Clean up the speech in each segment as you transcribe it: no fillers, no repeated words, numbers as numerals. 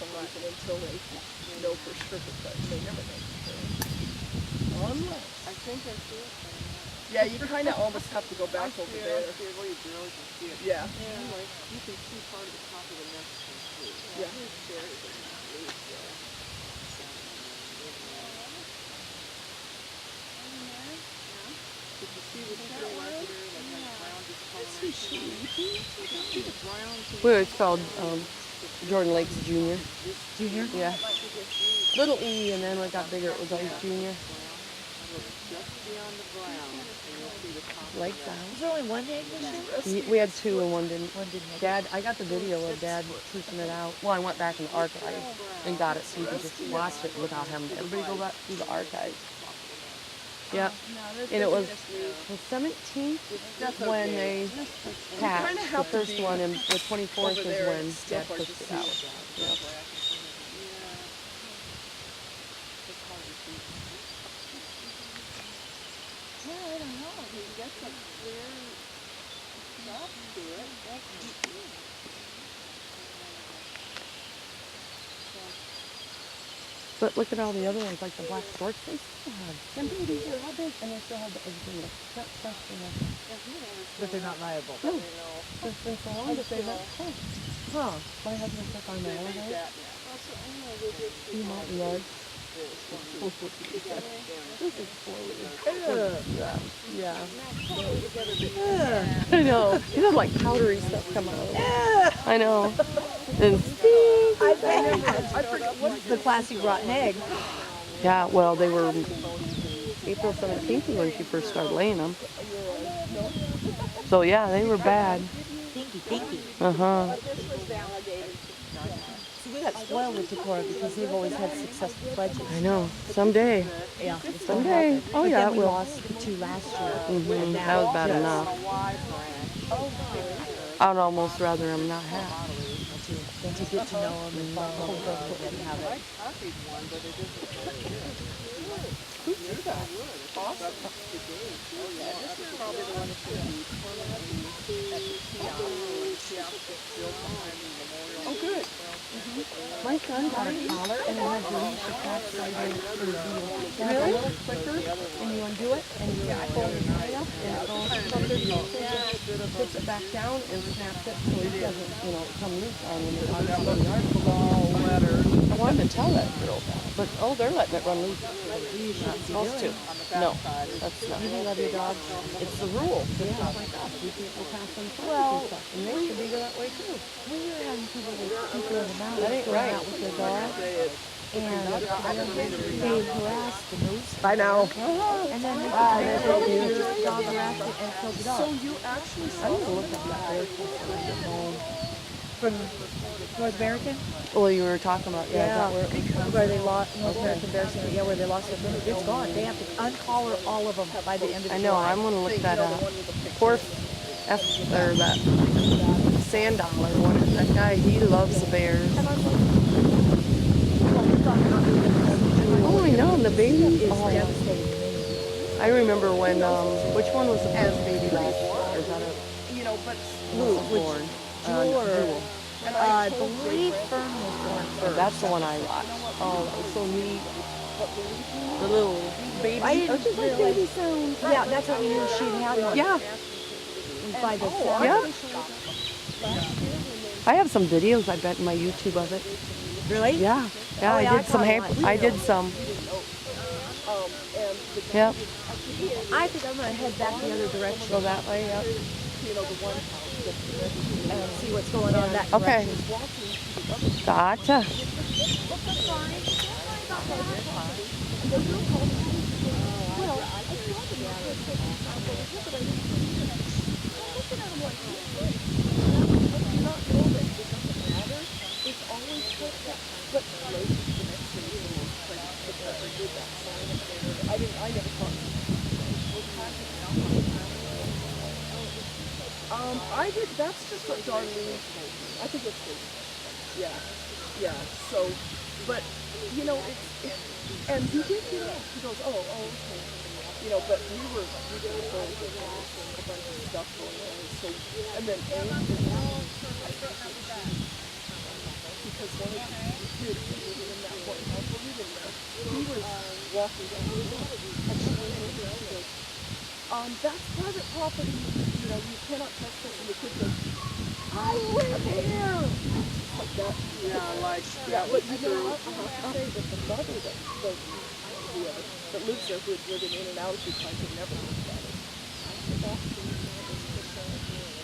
some reason until they know for sure, but they never know for sure. Unless. I think I see it. Yeah, you kind of almost have to go back over there. I see it where you barely can see it. Yeah. Anyway, you can see part of the top of the nest too. Yeah. Did you see the tree right there that has brown discoloration? Well, it's called Jordan Lakes Junior. Junior? Yeah. Little E, and then when it got bigger, it was always Junior. Just beyond the brown, and you'll see the top. Like that. Was there only one egg this year? We had two and one didn't. One didn't make Dad, I got the video of Dad truthing it out. Well, I went back in the archive and got it so you could just watch it without having everybody go back through the archive. Yeah, and it was the 17th when they hatched the first one, and the 24th is when Dad pushed it out. Yeah. Well, I don't know. He gets a clear stuff to it. That's neat. But look at all the other ones, like the black storks. They still have them babies are how big, and they still have the everything that's stuff in them. But they're not viable. No, it's been so long that they've not. Huh? My husband took on my own house. You might love. This is yeah. I know. You have like powdery stuff come out. I know. And I forget what's the classy rotten egg. yeah, well, they were April 17th when she first started laying them. So yeah, they were bad. Dinky. Uh-huh. See, we got spoiled with Decorah because they've always had successful fledges. I know. Someday. Yeah, Someday. Oh but yeah, then it we will. lost the two last year. Mm-hmm. That was bad enough. I'd almost rather them not have. Then to get to know them and follow them and have it. Oh, good. My son got a collar and it has a leash attached right in for the deal. It has a little clicker and you undo it and you pull it right up and it goes from the deal. Puts it back down and snaps it so it doesn't, come loose on when they're out of the yard. I wanted to tell that girl that, but they're letting it run loose. Not supposed to. No, that's not. You love your dog. It's the rule. Yeah. We people pass them and stuff, and they should be that way too. When you're having people in the mountains That ain't going right. out with their dog, and they harass the moose. I know. And then they the dog harassed it and killed the dog. So you actually I saw need to look at that bear when I get home. From North American? Well, you were talking about, Yeah, is that where they lost North American bear syndrome. Yeah, where they lost their moose. It's gone. They have to uncollar all of them by the end of I know, July. I'm going to look that up. Poor that sand dollar one. That guy, he loves the bears. Oh, I know, and the baby is oh, devastating. I remember when, which one was the first baby last year? Or is that a but born? Jewel. and I told believe Fern was born first. That's the one I watched. Oh, that was so neat. The little baby. I didn't just like realize- baby sounds. Yeah, that's how we knew she had one. Yeah. By the sound. Yeah. I have some videos I bet in my YouTube of it. Really? Yeah. Yeah, Oh, yeah, I did some I caught one. I did some. Yep. I think I'm going to head back the other direction. Go that way, yep. And see what's going on that Okay. direction. Gotcha. I did. That's just what Darlene. I think it's good. Yeah. So, but it's and he did get up. He goes, oh, okay. But we were going through a bunch of stuff going on. So, and then because one of the kids living in that one house we're living there, he was walking down the road, and she went over there, she goes, that's private property, you know, you cannot trespass, and the kid goes, I live here! Like that. Yeah, like, Yeah, but you know, I have to say that the mother that lives there, who is living in and out a few times, had never looked at it.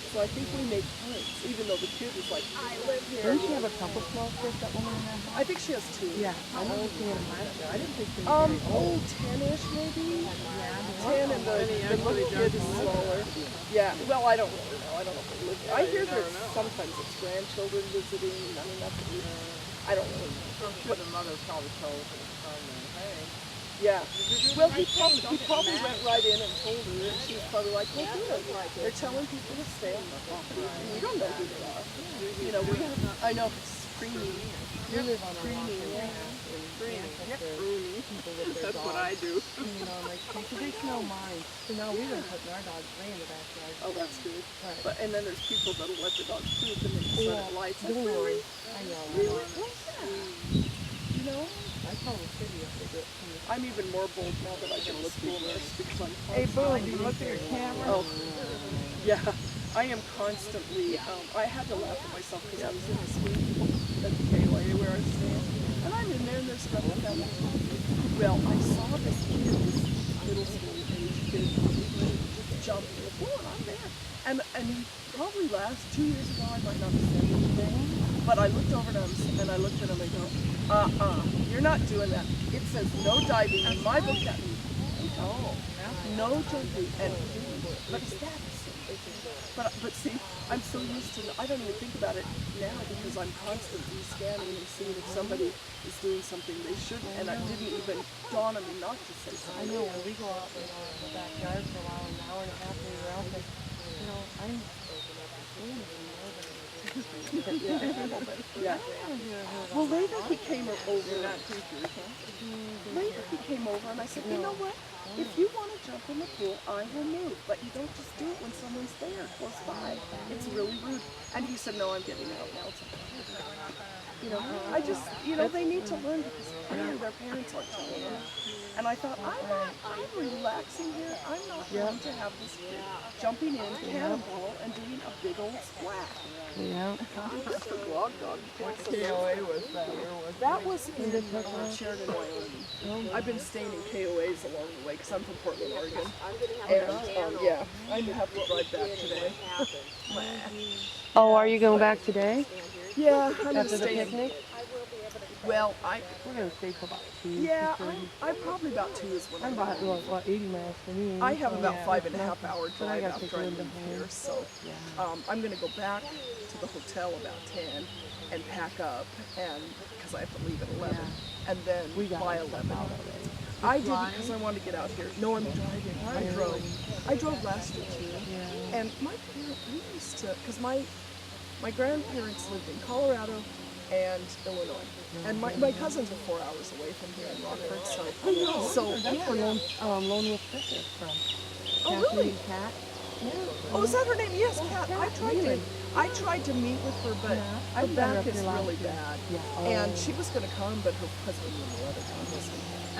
So I think we make points, even though the kid is like, I live here. Doesn't she have a couple small kids, that woman in that house? I think she has two. Yeah, I know she had them last year. I didn't think she was very old. 10-ish maybe? Yeah, 10 and the little kid is smaller. Yeah, well, I don't really know. I don't know if they live there. I hear that sometimes it's grandchildren visiting. I mean, that's I don't really know. but the mother probably told her son, hey. Yeah. Well, he probably went right in and told her, and she was probably like, well, good. They're telling people to stay on the property. We don't know who they are. You know, I know it's creamy. You live on creamy. That's what I do. You know, like, traditional mind. So now we've been putting our dogs free in the backyard. Oh, that's good. Right. But, and then there's people that'll let the dogs poop and then shut Yeah. the lights. Don't worry. I know. Really? You know? I tell the city if they do it to me. I'm even more bold now that I get a school nurse because I'm Hey, boom, constantly. you look at your camera. Oh, yeah. I am constantly. I had to laugh at myself because I was in the suite at the KOA where I was staying, and I'm in there and there's stuff like that. Well, I saw this kid, this middle school age kid, just jump in the pool, and I'm there. And he probably last 2 years ago, I might not have said anything, but I looked over at him and I looked at him and go, you're not doing that. It says no diving in my book. That means no jumping. And but his dad is so but see, I'm so used to, I don't even think about it now because I'm constantly scanning and seeing if somebody is doing something they shouldn't, and it didn't even dawn on me not to say I something. know when we go out in the backyard for a while, an hour and a half, when we're out there, you know, I'm Yeah. Well, later he came over. Later he came over, and I said, you know what? If you want to jump in the pool, I will move. But you don't just do it when someone's there, close by. It's really rude. And he said, no, I'm getting out now. You know, I just, you know, they need to learn because apparently their parents aren't telling them. And I thought, I'm relaxing here. I'm not going to have this kid jumping in, cannonball, and doing a big old splash. yeah. What KOA was that? Where was That was in Sheridan, Wyoming. I've been staying in KOAs along the way because I'm from Portland, Oregon. And yeah, I have to drive back today. Oh, are you going back today? Yeah, I'm After the stay in. picnic? Well, We're going to stay till about 2. yeah, 2:30. I'm probably about 2 is when I'm I'm about, well, 80 miles from you. I have so about yeah, 5.5 hour but I drive gotta after take I Linda leave home. here, so I'm going to go back to the hotel about 10 and pack up, and because I have to leave at 11, and then by 11. I did because I wanted to get out here. No, I'm driving. I drove last year too, and my parents, we used to, because my grandparents lived in Colorado and Illinois, and my cousins are 4 hours away from here in Rockford, so That's yeah. where Lone Wolf Fish is from. Oh, really? Cat. Oh, is that her name? Yes, Kat. I tried to meet with her, but her back is really bad. And she was going to come, but her husband wouldn't let her come.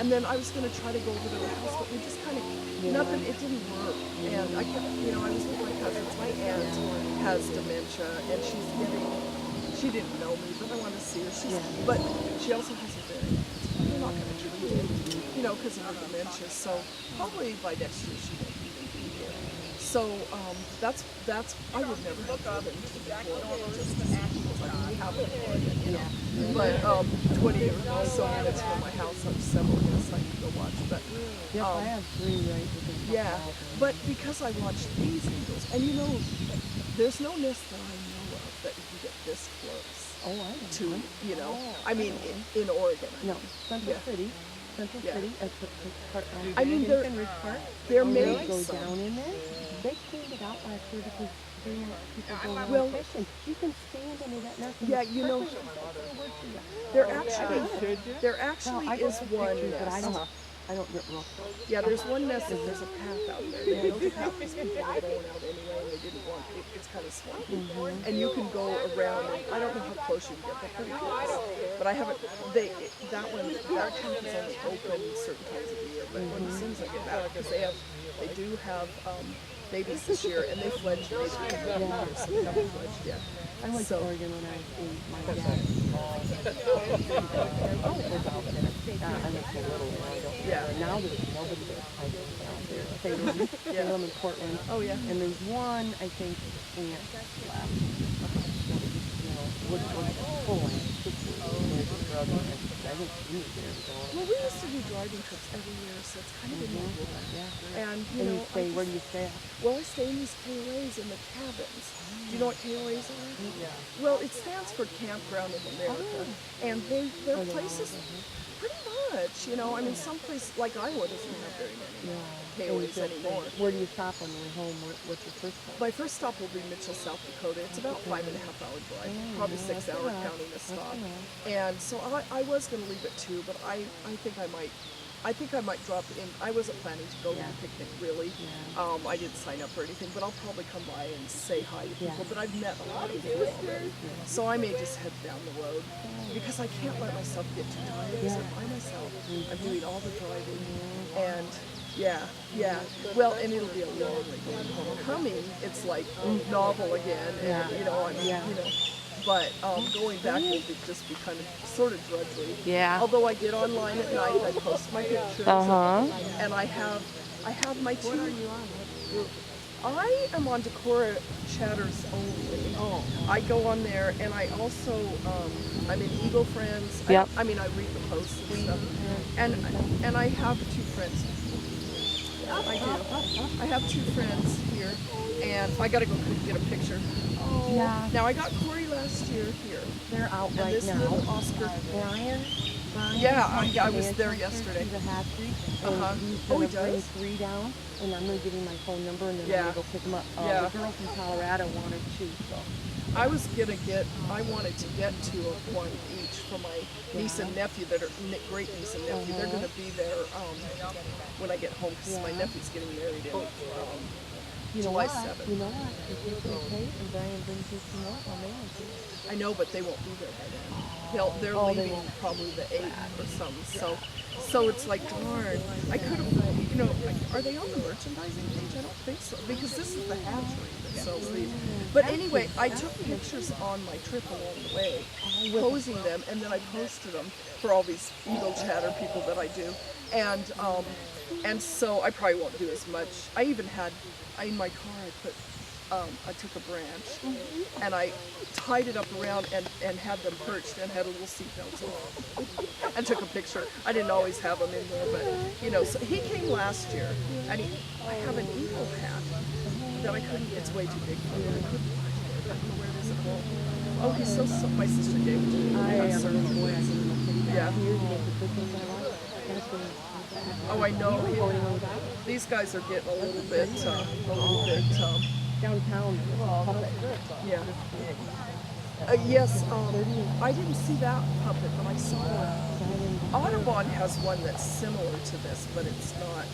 And then I was going to try to go over to her house, but we just kind of, nothing, it didn't work. And I kept, you know, I was with my cousins. My aunt has dementia, and she's getting, she didn't know me, but I wanted to see her. But she also has a very, we're not going to treat it, you know, because of her dementia. So probably by next year she won't even be here. So that's I would never have driven to the Florida just to see because I mean, we have it in Oregon, you know. But 20 or so minutes from my house on several guests I can go watch. But Yep, I have 3 right within yeah, but because I watched these eagles, and you know, there's no nest that I know of that you can get this close. Oh, I know. To, you know, I mean, in Oregon. No, Central City. Central Yeah. City. I mean, they're made go some. down in there. They cleaned it out last year because people go around Well, fishing. You can stand under that nest. Yeah, you know, there actually I got is some one pictures, but I nest. don't. I don't get real close. Yeah, there's one nest and there's a path out there. They built a path because people were going out anyway and they didn't want it. It's kind of swampy. And you can go around and I don't know how close you can get. They're pretty close. But I haven't, that path is only open certain times of the year. But as soon as I get back, because they do have babies this year and they fledged babies. So they haven't fledged yet. I went to Oregon when I was 8. My dad was out there. I went to Little, and I don't remember. Now there's nobody that hides out there. Salem and Portland. Oh, yeah. And there's one, I think, aunt left. You know, wood full aunt. There's a brother, and I think he was there to go. Well, we used to do driving trips every year, so it's kind of a new one. Yeah. And, And you stay, where do you stay at? Well, I stay in these KOAs in the cabins. Do you know what KOAs are? Yeah. Well, it stands for Campground in America. And they're places, pretty much, you know, I mean, some place like Iowa doesn't have very many KOAs anymore. Where do you stop on the way home? What's your first stop? My first stop will be Mitchell, South Dakota. It's about 5.5 hour drive, probably 6 hours counting the stop. And so I was going to leave at 2, but I think I might drop in. I wasn't planning to go to the picnic really. I didn't sign up or anything, but I'll probably come by and say hi to people. But I've met a lot of people already, so I may just head down the road because I can't let myself get too tired. Because I'm by myself. I'm doing all the driving, and well, and it'll be a long weekend. Homecoming, it's like novel again, and you know, but going back will just be kind of sort of drudgery. Yeah. Although I get online at night, I post my pictures, and I have my two. I am on Decorah Chatters only. Oh. I go on there, and I also I'm in Eagle Friends. Yep. I mean, I read the posts and stuff, and I have 2 friends. I do. I have 2 friends here, and I gotta go get a picture. Oh. Yeah. Now I got Corey last year here. They're out and right this now. Little Oscar. Brian. Yeah, I was there yesterday. He's a hatchery. He's going to bring 3 down, and I'm going to give him my phone number, and then I'm going to go pick him up. The girl from Colorado wanted 2, so. I wanted to get 2 of one each for my niece and nephew that are great niece and nephew. They're going to be there when I get home because my nephew's getting married in July 7th. You know what? If you can pay and Brian brings you some more, I'll mail it to you. I know, but they won't be there by then. They're leaving probably the 8th or something. So it's like, darn. I could have, you know, are they on the merchandising page? I don't think so, because this is the hatchery that sells these. But anyway, I took pictures on my trip along the way, posing them, and then I posted them for all these Eagle Chatter people that I do. And so I probably won't do as much. I even had, in my car, I took a branch and I tied it up around and had them perched and had a little seatbelt on and took a picture. I didn't always have them in there, but you know, so he came last year and I have an eagle hat that I couldn't, it's way too big for me. I couldn't wear this at home. Oh, he's so, my sister gave it to me. Yeah. Oh, I know. These guys are getting a little bit downtown. Yeah. Yes, I didn't see that puppet, but I saw Audubon has one that's similar to this, but it's not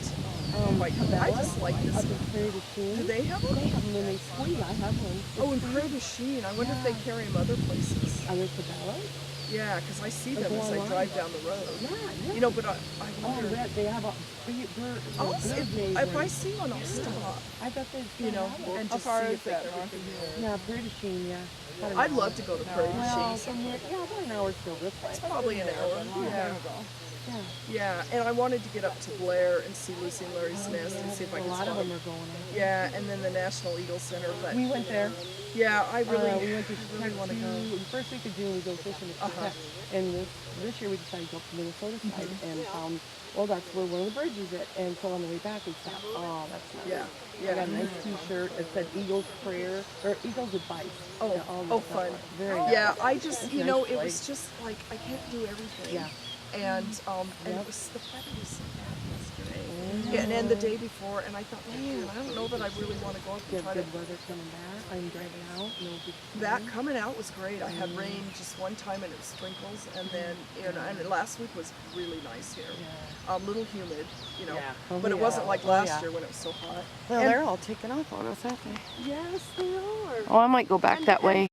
quite. I just like this one. Do they have one? They have them in a suite. I have one. Oh, in Prairie du Chien. I wonder if they carry them other places. Are they Cabela's? Yeah, because I see them as I drive down the road. Yeah. You know, but I wonder. Oh, they have a if I see one, I'll stop. I bet they, you know, and just see if they carry them. Yeah, Prairie du Chien, yeah. I'd love to go to Prairie du Chien. Yeah, about an hour still this way. It's probably an hour. Yeah, and I wanted to get up to Blair and see Lucy and Larry's Nest and see if I could spot them. A lot of them are going on. Yeah, and then the National Eagle Center. But we went there. Yeah, I really we went to want to go. The first week of June we go fishing at Quebec. And this year we decided to go to the Minnesota side and found, well, that's where one of the bridges is. And so on the way back we thought, oh, that's nice. I got a nice T-shirt that said Eagle's Prayer or Eagle's Advice. Oh, fun. Very nice. I just, you know, it was just like I can't do everything. Yeah. And it was the weather was so bad yesterday, and then the day before, and I thought, man, I don't know that I really want to go up and try good weather coming back. Are you driving out? No big That coming out was great. I had rain just one time and it was sprinkles, and then and last week was really nice here. A little humid, you know, Yeah. but it wasn't like last year when it was so hot. Well, And- they're all taken off on us, aren't they? Yes, they are. Oh, I might go back that way.